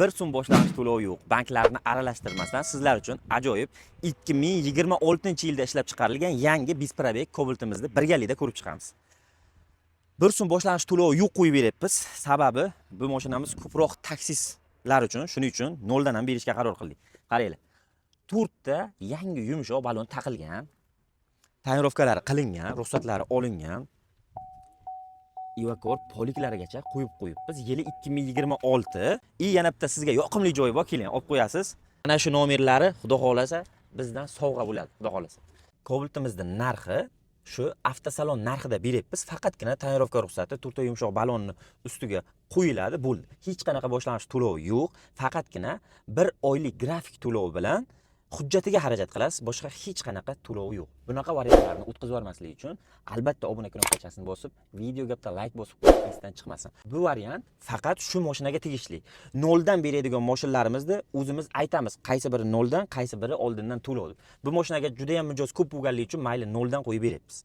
bir so'm boshlanish to'lovi yo'q. Banklarni aralashtirmasdan sizlar uchun ajoyib 2026-yilda ishlab chiqarilgan yangi Bisprabek Cobalt'imizni birgalikda ko'rib chiqamiz. Bir so'm boshlanish to'lovi yo'q qo'yib beryapmiz. Sababi bu mashinamiz ko'proq taksistlar uchun, shuning uchun noldan ham berishga qaror qildik. Qaranglar. 4 ta yangi yumshoq balon taqilgan. Tonirovkalari qilingan, ruxsatlari olingan. Ivakor poliklarigacha qo'yib qo'yibmiz. Yili 2026. Yana bitta sizga yoqimli joyi bor, keling, olib qo'yasiz. Mana shu nomerlari, xudo xolasa, bizdan sovg'a bo'ladi, xudo xolasa. Cobalt'imizning narxi shu avtosalon narxida beryapmiz. Faqatgina tonirovka ruxsati 4 ta yumshoq balonni ustiga qo'yiladi, bo'ldi. Hech qanaqa boshlanish to'lovi yo'q. Faqatgina 1 oylik grafik to'lovi bilan hujjatiga xarajat qilasiz, boshqa hech qanaqa to'lovi yo'q. Bunaqa variantlarni o'tkazib yubormaslik uchun albatta obuna knopkachasini bosib, videoga bitta like bosib qo'ying, esdan chiqmasin. Bu variant faqat shu mashinaga tegishli. Noldan beradigan mashinalarimizda o'zimiz aytamiz, qaysi biri noldan, qaysi biri oldindan to'lov. Bu mashinaga juda ham mijoz ko'p bo'lganligi uchun mayli noldan qo'yib beryapmiz.